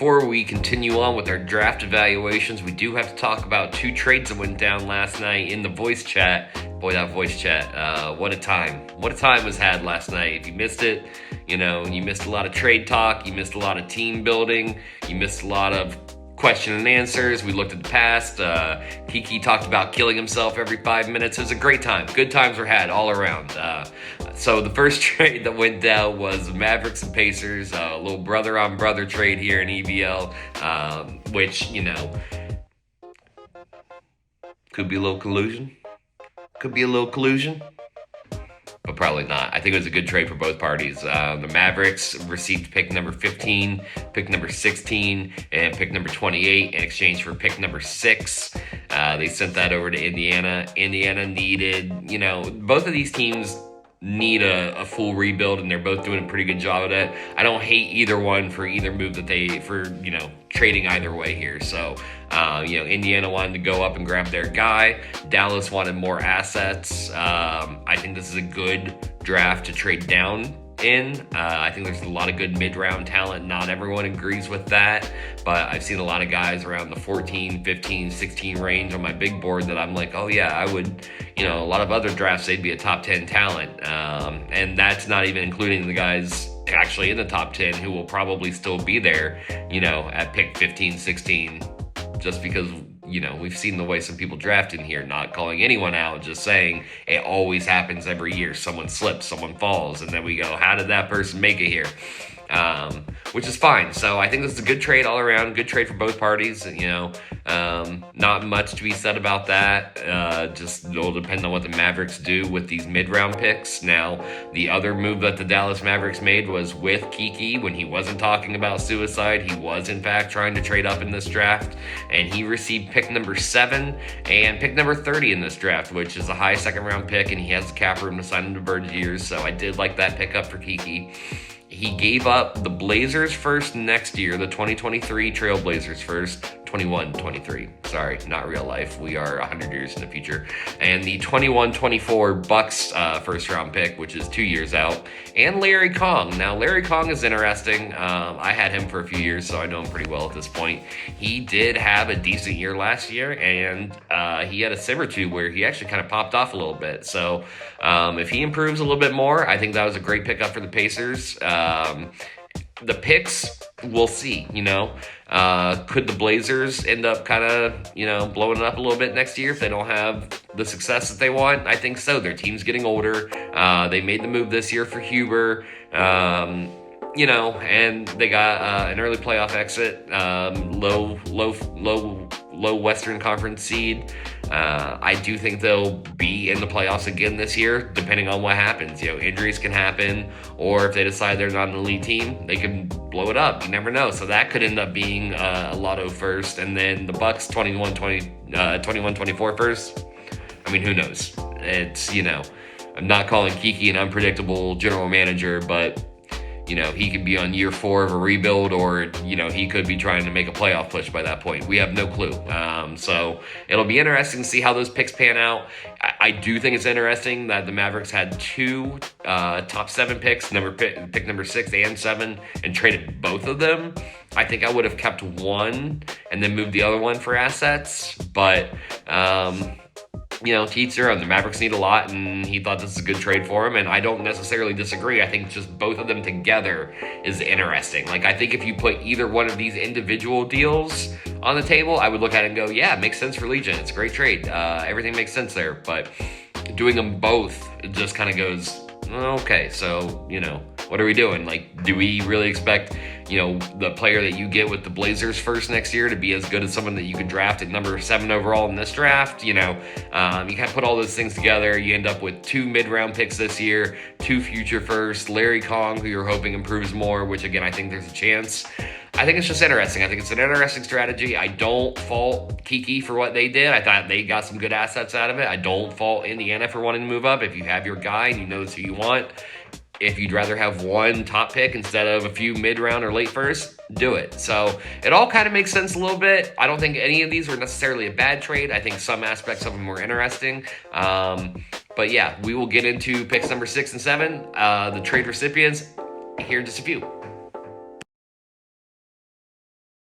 before we continue on with our draft evaluations, we do have to talk about two trades that went down last night in the voice chat. Boy, that voice chat, what a time. What a time was had last night. If you missed it, you missed a lot of trade talk, you missed a lot of team building, you missed a lot of question and answers. We looked at the past. Kiki talked about killing himself every 5 minutes. It was a great time. Good times were had all around. So the first trade that went down was Mavericks and Pacers, a little brother-on-brother trade here in EBL, which, could be a little collusion. But probably not. I think it was a good trade for both parties. The Mavericks received pick number 15, pick number 16, and pick number 28 in exchange for pick number 6. They sent that over to Indiana. Indiana needed, both of these teams need a full rebuild, and they're both doing a pretty good job of it. I don't hate either one for either move that trading either way here. So, Indiana wanted to go up and grab their guy. Dallas wanted more assets. I think this is a good draft to trade down in. I think there's a lot of good mid-round talent. Not everyone agrees with that, but I've seen a lot of guys around the 14, 15, 16 range on my big board that I'm like, oh yeah, I would, a lot of other drafts, they'd be a top 10 talent. And that's not even including the guys actually in the top 10 who will probably still be there, at pick 15, 16, just because we've seen the way some people draft in here, not calling anyone out, just saying it always happens every year. Someone slips, someone falls, and then we go, how did that person make it here? Which is fine. So I think this is a good trade all around, good trade for both parties. Not much to be said about that. Just it'll depend on what the Mavericks do with these mid-round picks. Now, the other move that the Dallas Mavericks made was with Kiki. When he wasn't talking about suicide, he was in fact trying to trade up in this draft, and he received pick number 7 and pick number 30 in this draft, which is a high second-round pick, and he has the cap room to sign him to bird years. So I did like that pickup for Kiki. He gave up the Blazers first next year, the 2023 Trailblazers first, 21-23. Sorry, not real life. We are 100 years in the future. And the 21-24 Bucks first round pick, which is 2 years out. And Larry Kong. Now, Larry Kong is interesting. I had him for a few years, so I know him pretty well at this point. He did have a decent year last year, and he had a sim or two where he actually kind of popped off a little bit. So if he improves a little bit more, I think that was a great pickup for the Pacers. The picks, we'll see, Could the Blazers end up kind of, blowing it up a little bit next year if they don't have the success that they want? I think so. Their team's getting older. They made the move this year for Huber. And they got an early playoff exit, low Western Conference seed. I do think they'll be in the playoffs again this year, depending on what happens. Injuries can happen, or if they decide they're not an elite team, they can blow it up. You never know. So that could end up being a lotto first, and then the Bucks 21-24 first. I mean, who knows? It's, I'm not calling Kiki an unpredictable general manager, but he could be on year 4 of a rebuild, or, he could be trying to make a playoff push by that point. We have no clue. So it'll be interesting to see how those picks pan out. I do think it's interesting that the Mavericks had 2 top 7 picks, pick number 6 and 7, and traded both of them. I think I would have kept one and then moved the other one for assets, but to each their own. The Mavericks need a lot, and he thought this is a good trade for him, and I don't necessarily disagree. I think just both of them together is interesting. I think if you put either one of these individual deals on the table, I would look at it and go, yeah, it makes sense for Legion. It's a great trade. Everything makes sense there, but doing them both, it just kind of goes, okay, so, what are we doing? Do we really expect, the player that you get with the Blazers first next year to be as good as someone that you could draft at number 7 overall in this draft? You kind of put all those things together. You end up with 2 mid-round picks this year, 2 future firsts, Larry Kong, who you're hoping improves more, which, again, I think there's a chance. I think it's just interesting. I think it's an interesting strategy. I don't fault Kiki for what they did. I thought they got some good assets out of it. I don't fault Indiana for wanting to move up. If you have your guy and you know it's who you want, if you'd rather have one top pick instead of a few mid-round or late first, do it. So it all kind of makes sense a little bit. I don't think any of these were necessarily a bad trade. I think some aspects of them were interesting. But yeah, we will get into picks number 6 and 7, the trade recipients, here in just a few.